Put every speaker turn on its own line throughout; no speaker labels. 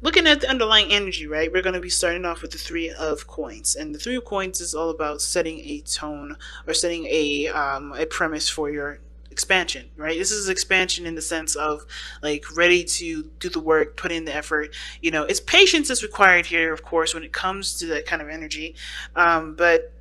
looking at the underlying energy, right? We're going to be starting off with the Three of Coins, and the Three of Coins is all about setting a tone or setting a premise for your expansion, right? This is expansion in the sense of like ready to do the work, put in the effort. You know, it's patience is required here, of course, when it comes to that kind of energy, but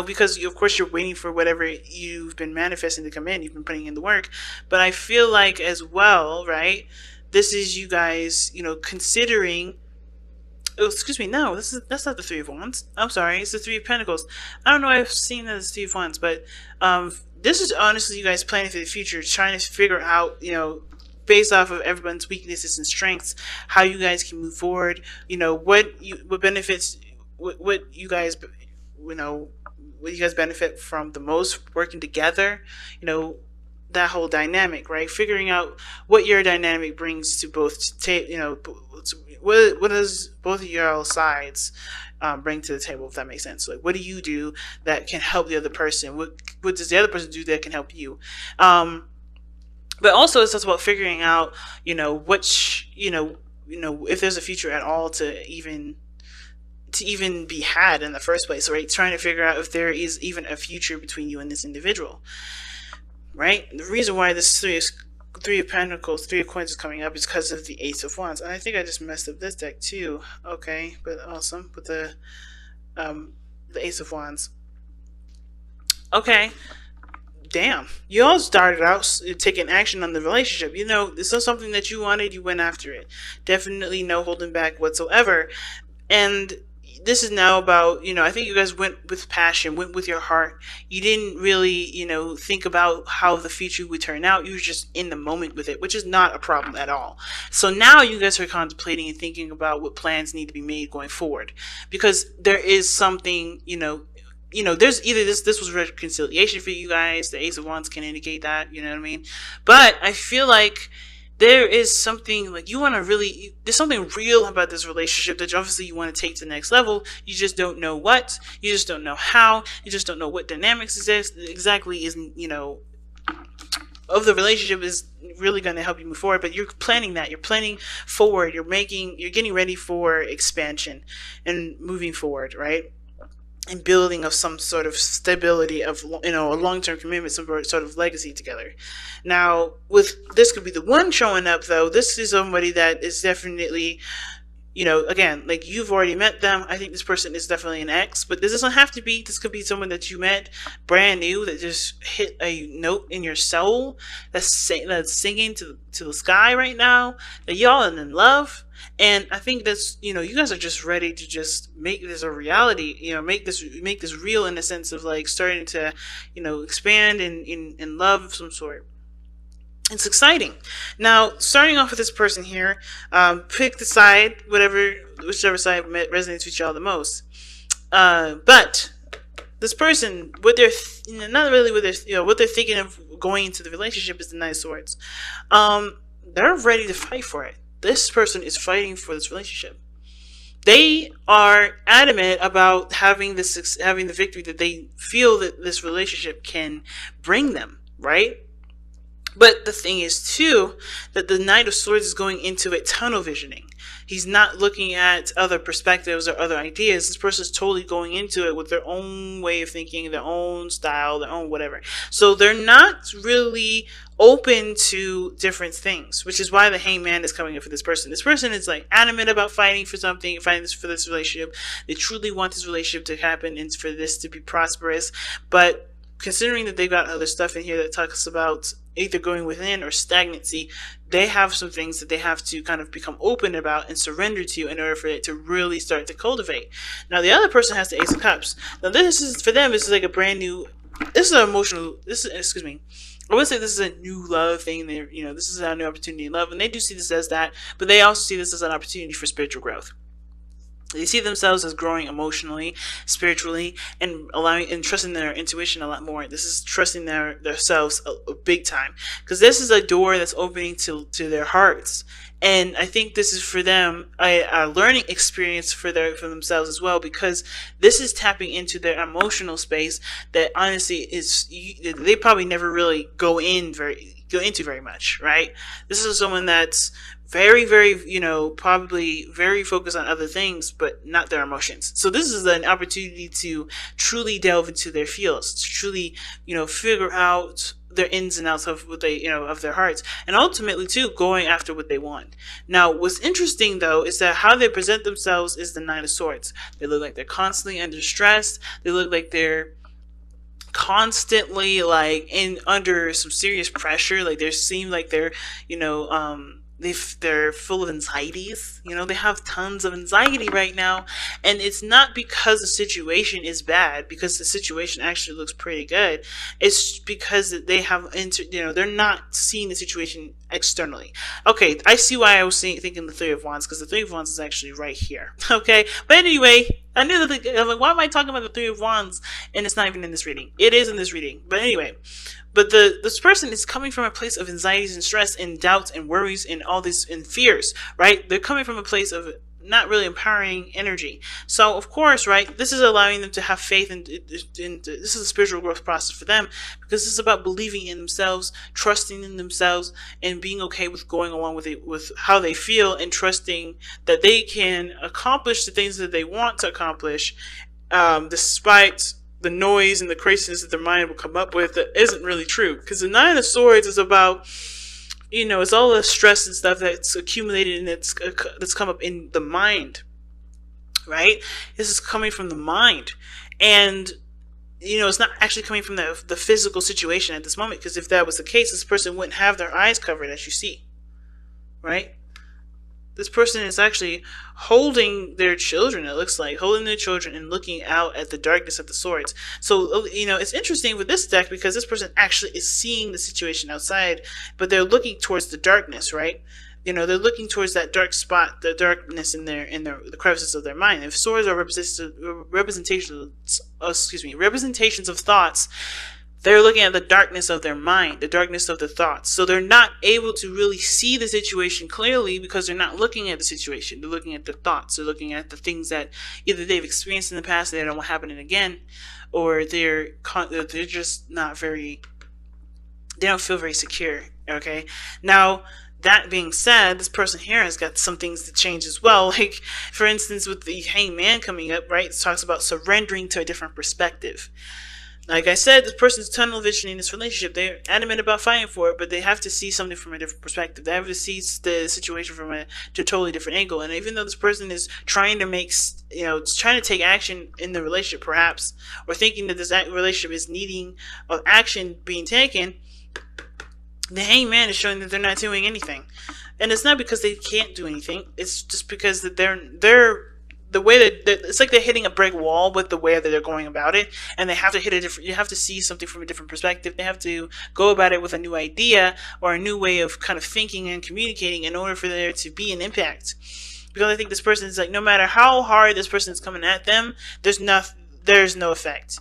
because of course you're waiting for whatever you've been manifesting to come in. You've been putting in the work, but I feel like as well, right? This is you guys, you know, considering. Oh, excuse me. No, that's not the Three of Wands. I'm sorry. It's the Three of Pentacles. I don't know. I've seen that as Three of Wands, but this is honestly you guys planning for the future, trying to figure out, you know, based off of everyone's weaknesses and strengths, how you guys can move forward. You know, what benefits, what you guys, you know, what you guys benefit from the most working together. You know, that whole dynamic, right? Figuring out what your dynamic brings to both, you know, what does both of your sides bring to the table, if that makes sense. Like, what do you do that can help the other person? What does the other person do that can help you? But also, it's just about figuring out, you know, which, if there's a future at all to even be had in the first place, right? Trying to figure out if there is even a future between you and this individual, right? The reason why this three of Pentacles, Three of Coins is coming up is because of the Ace of Wands. And I think I just messed up this deck too. Okay, but awesome with the Ace of Wands. Okay, damn, you all started out taking action on the relationship. You know, this is something that you wanted, you went after it. Definitely no holding back whatsoever. And this is now about, you know, I think you guys went with passion, went with your heart. You didn't really, you know, think about how the future would turn out. You were just in the moment with it, which is not a problem at all. So now you guys are contemplating and thinking about what plans need to be made going forward, because there is something, there's either this was reconciliation for you guys. The Ace of Wands can indicate that, you know what I mean? But I feel like there is something like there's something real about this relationship that obviously you want to take to the next level. You just don't know what, you just don't know how, you just don't know what dynamics exactly is, of the relationship is really going to help you move forward. But you're planning that, you're planning forward, you're getting ready for expansion and moving forward, right? And building of some sort of stability of, a long-term commitment, some sort of legacy together. Now, with this could be the one showing up though. This is somebody that is definitely, again, like you've already met them. I think this person is definitely an ex, but this doesn't have to be. This could be someone that you met brand new that just hit a note in your soul that's singing to the sky right now. That y'all are in love. And I think that's, you guys are just ready to just make this a reality, make this real in the sense of like starting to, expand in love of some sort. It's exciting. Now, starting off with this person here, pick the side, whichever side resonates with y'all the most. But this person, what they're not really what they're thinking of going into the relationship is the Knight of Swords. They're ready to fight for it. This person is fighting for this relationship. They are adamant about having the victory that they feel that this relationship can bring them, right? But the thing is too that the Knight of Swords is going into it tunnel visioning. He's not looking at other perspectives or other ideas. This person is totally going into it with their own way of thinking, their own style, their own whatever. So they're not really open to different things, which is why the Hangman is coming up for this person. This person is like adamant about fighting for something, fighting for this relationship. They truly want this relationship to happen and for this to be prosperous. But considering that they've got other stuff in here that talks about either going within or stagnancy, they have some things that they have to kind of become open about and surrender to in order for it to really start to cultivate. Now, the other person has the Ace of Cups. Now, this is, for them, this is like a brand new, this is an emotional, excuse me, I would say this is a new love thing. This is a new opportunity in love, and they do see this as that, but they also see this as an opportunity for spiritual growth. They see themselves as growing emotionally, spiritually, and allowing and trusting their intuition a lot more. This is trusting themselves a big time, because this is a door that's opening to their hearts. And I think this is for them a learning experience for themselves as well, because this is tapping into their emotional space that honestly they probably never really go into very much, right? This is someone that's very, very, probably very focused on other things, but not their emotions. So this is an opportunity to truly delve into their fields, to truly, figure out their ins and outs of what they, of their hearts, and ultimately too, going after what they want. Now, what's interesting though is that how they present themselves is the Nine of Swords. They look like they're constantly under stress. They look like they're constantly like in under some serious pressure. Like they seem like they're, they're full of anxieties. They have tons of anxiety right now, and it's not because the situation is bad, because the situation actually looks pretty good. It's because they have they're not seeing the situation externally. Okay, I see why I was thinking the Three of Wands, because the Three of Wands is actually right here. Okay, but anyway, I knew that. I'm like, why am I talking about the Three of Wands and it's not even in this reading? It is in this reading, but anyway. But this person is coming from a place of anxieties and stress and doubts and worries and all these and fears, right? They're coming from a place of not really empowering energy. So of course, right, this is allowing them to have faith, and this is a spiritual growth process for them, because this is about believing in themselves, trusting in themselves, and being okay with going along with it, with how they feel, and trusting that they can accomplish the things that they want to accomplish, despite the noise and the craziness that their mind will come up with that isn't really true. Because the Nine of Swords is about, it's all the stress and stuff that's accumulated and that's come up in the mind, right? This is coming from the mind. And, it's not actually coming from the physical situation at this moment, because if that was the case, this person wouldn't have their eyes covered, as you see, right? This person is actually holding their children, it looks like, holding their children and looking out at the darkness of the swords. So, it's interesting with this deck, because this person actually is seeing the situation outside, but they're looking towards the darkness, right? They're looking towards that dark spot, the darkness in the crevices of their mind. If swords are representations of thoughts, they're looking at the darkness of their mind, the darkness of the thoughts. So they're not able to really see the situation clearly, because they're not looking at the situation. They're looking at the thoughts. They're looking at the things that either they've experienced in the past that they don't want happening again, or they're just not very, they don't feel very secure. Okay. Now, that being said, this person here has got some things to change as well. Like, for instance, with the Hangman coming up, right? It talks about surrendering to a different perspective. Like I said, this person's tunnel vision in this relationship. They're adamant about fighting for it, but they have to see something from a different perspective. They have to see the situation from a totally different angle. And even though this person is trying to trying to take action in the relationship, perhaps, or thinking that this relationship is needing of action being taken, the Hangman is showing that they're not doing anything. And it's not because they can't do anything. It's just because that they're the way that it's like they're hitting a brick wall with the way that they're going about it, and they have to hit a different. You have to see something from a different perspective. They have to go about it with a new idea or a new way of kind of thinking and communicating in order for there to be an impact. Because I think this person is like, no matter how hard this person is coming at them, there's no effect.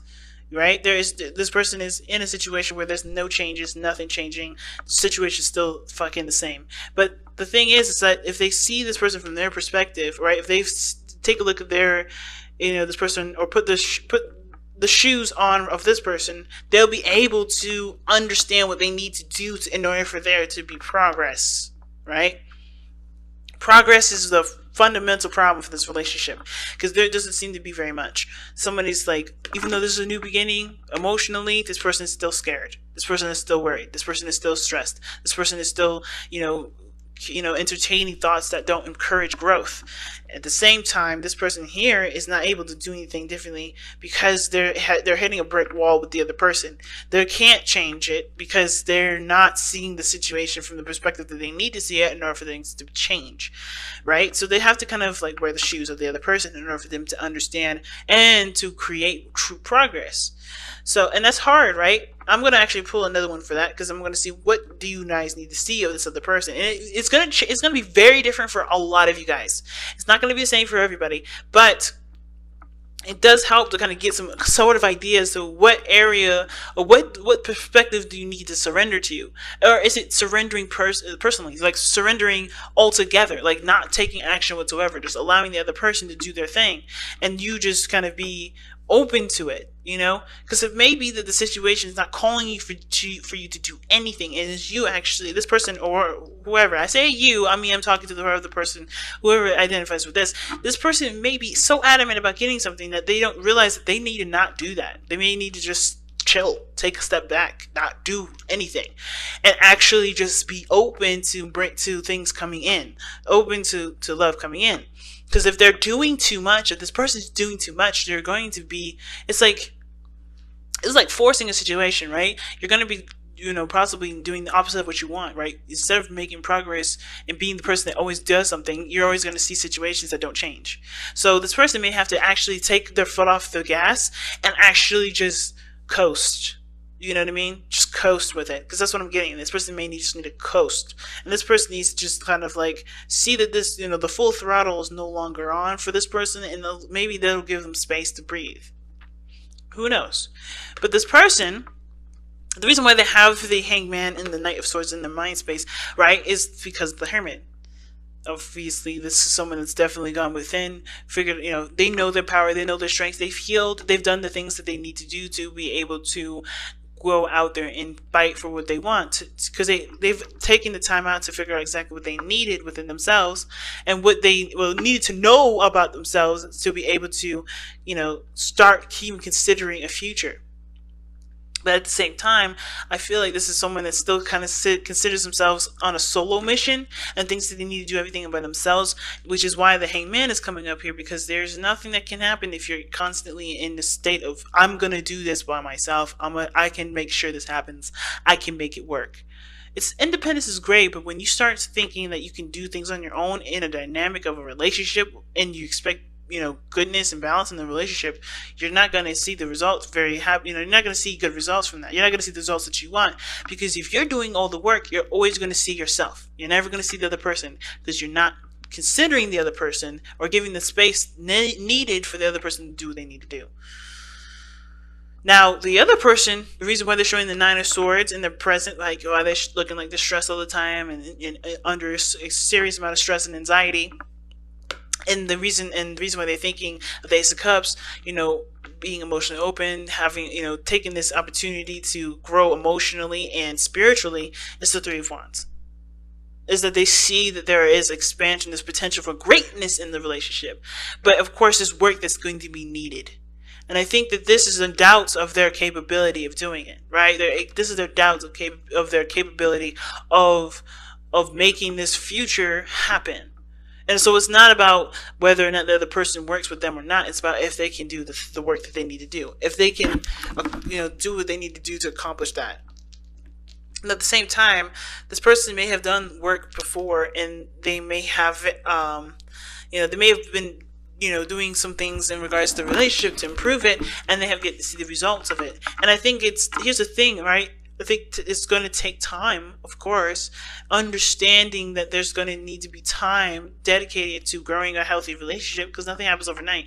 Right? This person is in a situation where there's no changes, nothing changing. The situation is still fucking the same. But the thing is that if they see this person from their perspective, right? If they take a look at their, this person, or put the shoes on of this person, they'll be able to understand what they need to do in order for there to be progress, right? Progress is the fundamental problem for this relationship, because there doesn't seem to be very much. Somebody's like, even though this is a new beginning, emotionally, this person is still scared. This person is still worried. This person is still stressed. This person is still, entertaining thoughts that don't encourage growth. At the same time, this person here is not able to do anything differently, because they're hitting a brick wall with the other person. They can't change it because they're not seeing the situation from the perspective that they need to see it in order for things to change, right? So they have to kind of like wear the shoes of the other person in order for them to understand and to create true progress. So, and that's hard, right? I'm going to actually pull another one for that, because I'm going to see what do you guys need to see of this other person. And it's going to be very different for a lot of you guys. It's not going to be the same for everybody, but it does help to kind of get some sort of ideas of what area or what perspective do you need to surrender to, or is it surrendering personally, like surrendering altogether, like not taking action whatsoever, just allowing the other person to do their thing, and you just kind of be open to it, you know, because it may be that the situation is not calling you for you to do anything. It is you actually, this person or whoever. I say you, I mean I'm talking to the other person, whoever identifies with this. This person may be so adamant about getting something that they don't realize that they need to not do that. They may need to just chill, take a step back, not do anything, and actually just be open to things coming in, open to love coming in. Because if they're doing too much, if this person's doing too much, they're going to be, it's like forcing a situation, right? You're going to be, you know, possibly doing the opposite of what you want, right? Instead of making progress and being the person that always does something, you're always going to see situations that don't change. So this person may have to actually take their foot off the gas and actually just coast. You know what I mean? Just coast with it, because that's what I'm getting. This person may just need to coast, and this person needs to just kind of like see that this, you know, the full throttle is no longer on for this person, and maybe that'll give them space to breathe. Who knows? But this person, the reason why they have the Hangman and the Knight of Swords in their mind space, right, is because of the Hermit. Obviously, this is someone that's definitely gone within, figured, you know, they know their power, they know their strengths, they've healed, they've done the things that they need to do to be able to go out there and fight for what they want, because they've taken the time out to figure out exactly what they needed within themselves and what they needed to know about themselves to be able to, you know, start even considering a future. But at the same time, I feel like this is someone that still kind of considers themselves on a solo mission and thinks that they need to do everything by themselves, which is why the Hangman is coming up here, because there's nothing that can happen if you're constantly in the state of, I'm going to do this by myself. I can make sure this happens. I can make it work. Independence is great, but when you start thinking that you can do things on your own in a dynamic of a relationship and you expect, you know, goodness and balance in the relationship, you're not going to see the results very happy. You know, you're not going to see good results from that. You're not going to see the results that you want, because if you're doing all the work, you're always going to see yourself. You're never going to see the other person, because you're not considering the other person or giving the space needed for the other person to do what they need to do. Now, the other person, the reason why they're showing the Nine of Swords and they're present, like, why they're looking like they're stressed all the time and under a serious amount of stress and anxiety, and the reason why they're thinking of the Ace of Cups, you know, being emotionally open, having, you know, taking this opportunity to grow emotionally and spiritually, is the Three of Wands. Is that they see that there is expansion, there's potential for greatness in the relationship, but of course there's work that's going to be needed. And I think that this is the doubts of their capability of doing it, right? This is their doubts of their capability of making this future happen. And so it's not about whether or not the other person works with them or not. It's about if they can do the work that they need to do. If they can, you know, do what they need to do to accomplish that. And at the same time, this person may have done work before, and they may have, you know, they may have been, you know, doing some things in regards to the relationship to improve it, and they have yet to see the results of it. And I think here's the thing, right? I think it's going to take time, of course, understanding that there's going to need to be time dedicated to growing a healthy relationship, because nothing happens overnight.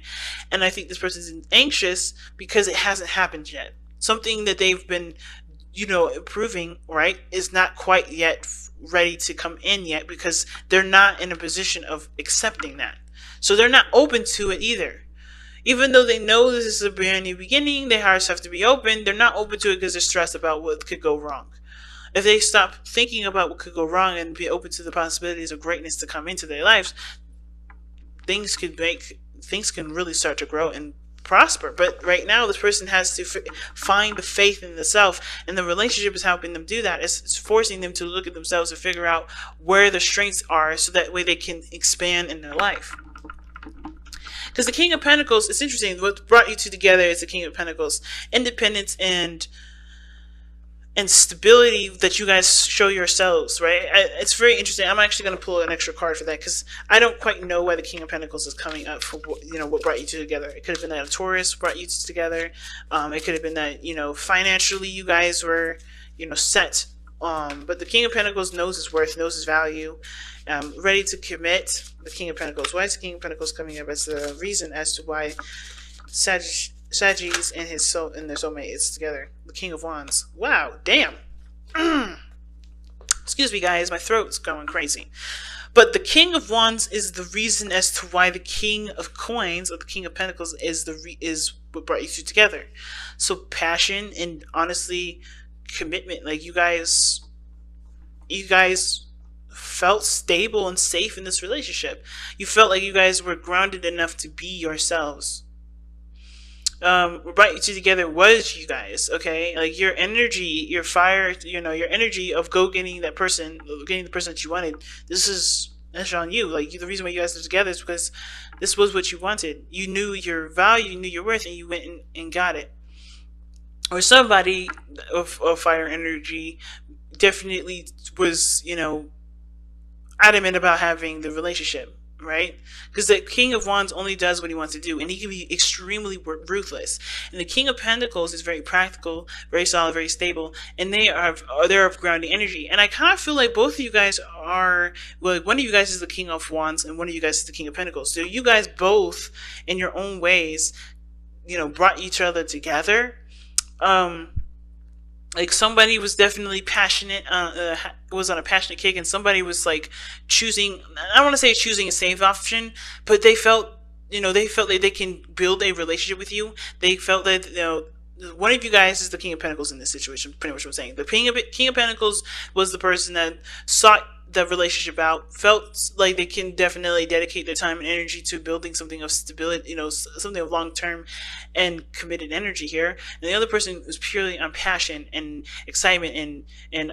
And I think this person's anxious because it hasn't happened yet. Something that they've been, you know, improving, right, is not quite yet ready to come in yet, because they're not in a position of accepting that. So they're not open to it either. Even though they know this is a brand new beginning, their hearts have to be open, they're not open to it because they're stressed about what could go wrong. If they stop thinking about what could go wrong and be open to the possibilities of greatness to come into their lives, things can really start to grow and prosper. But right now, this person has to find the faith in the self, and the relationship is helping them do that. It's forcing them to look at themselves and figure out where their strengths are, so that way they can expand in their life. Because the King of Pentacles, it's interesting, what brought you two together is the King of Pentacles. Independence and stability that you guys show yourselves, right? It's very interesting. I'm actually going to pull an extra card for that, because I don't quite know why the King of Pentacles is coming up for, you know, what brought you two together. It could have been that a Taurus brought you two together. It could have been that, you know, financially you guys were, you know, set. But the King of Pentacles knows his worth, knows his value, ready to commit. The King of Pentacles. Why is the King of Pentacles coming up as the reason as to why Sagittarius and their soulmate is together? The King of Wands. Wow, damn. Excuse me, guys, my throat's going crazy. But the King of Wands is the reason as to why the King of Coins or the King of Pentacles is what brought you two together. So passion and honestly commitment. Like you guys felt stable and safe in this relationship. You felt like you guys were grounded enough to be yourselves. What brought you two together was you guys, okay? Like your energy, your fire, your energy of getting that person, getting the person that you wanted. That's on you. Like the reason why you guys are together is because this was what you wanted. You knew your value, you knew your worth, and you went and got it. Or somebody of fire energy definitely was, adamant about having the relationship, right? Because the King of Wands only does what he wants to do, and he can be extremely ruthless. And the King of Pentacles is very practical, very solid, very stable, and they're of grounding energy. And I kind of feel like both of you guys are, well, one of you guys is the King of Wands, and one of you guys is the King of Pentacles. So you guys both, in your own ways, brought each other together. Like somebody was definitely passionate, was on a passionate kick, and somebody was like choosing, I don't want to say choosing a safe option, but they felt that they can build a relationship with you. They felt that, one of you guys is the King of Pentacles in this situation, pretty much what I'm saying. The King of Pentacles was the person that sought the relationship out, felt like they can definitely dedicate their time and energy to building something of stability, something of long-term and committed energy here. And the other person was purely on passion and excitement and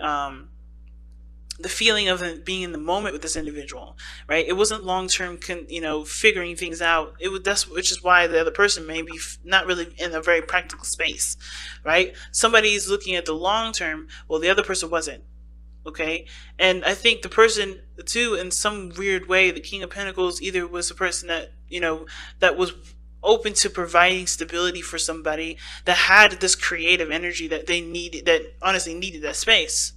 the feeling of being in the moment with this individual, right? It wasn't long-term, figuring things out. Which is why the other person may be not really in a very practical space, right? Somebody's looking at the long-term, well, the other person wasn't. Okay, and I think the person too, in some weird way, the King of Pentacles either was a person that that was open to providing stability for somebody that had this creative energy that they needed, that honestly needed that space.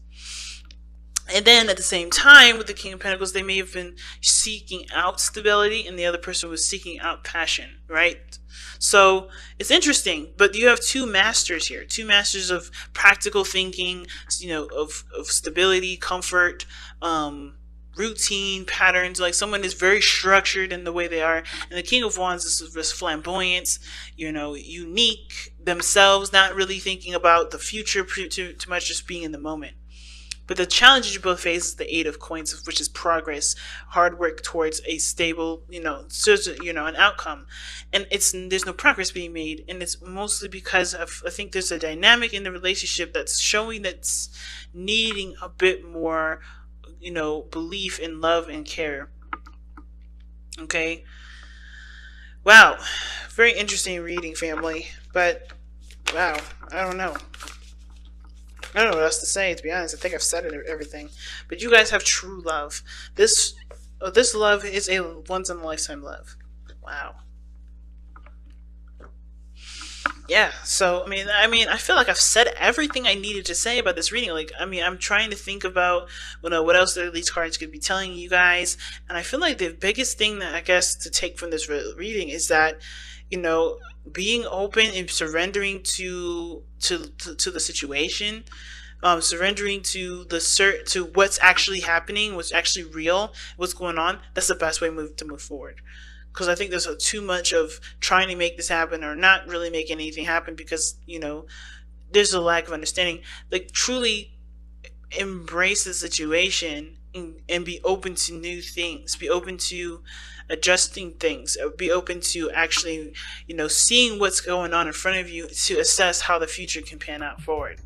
And then at the same time, with the King of Pentacles, they may have been seeking out stability, and the other person was seeking out passion, right? So it's interesting, but you have two masters here, two masters of practical thinking, of stability, comfort, routine, patterns. Like someone is very structured in the way they are, and the King of Wands is this flamboyance, unique themselves, not really thinking about the future too much, just being in the moment. But the challenges you both face is the Eight of Coins, which is progress, hard work towards a stable, an outcome. And there's no progress being made. And it's mostly because I think there's a dynamic in the relationship that's showing that's needing a bit more, belief in love and care. Okay. Wow. Very interesting reading, family. But, wow. I don't know. I don't know what else to say, to be honest. I think I've said everything. But you guys have true love. This love is a once-in-a-lifetime love. Wow. Yeah, so, I feel like I've said everything I needed to say about this reading. I'm trying to think about, what else these cards could be telling you guys. And I feel like the biggest thing that I guess to take from this reading is that, being open and surrendering to the situation, surrendering to to what's actually happening, what's actually real, what's going on. That's the best way to move forward. Because I think there's too much of trying to make this happen or not really making anything happen because there's a lack of understanding. Like truly embrace the situation and be open to new things. Be open to adjusting things. Be open to actually, seeing what's going on in front of you to assess how the future can pan out forward.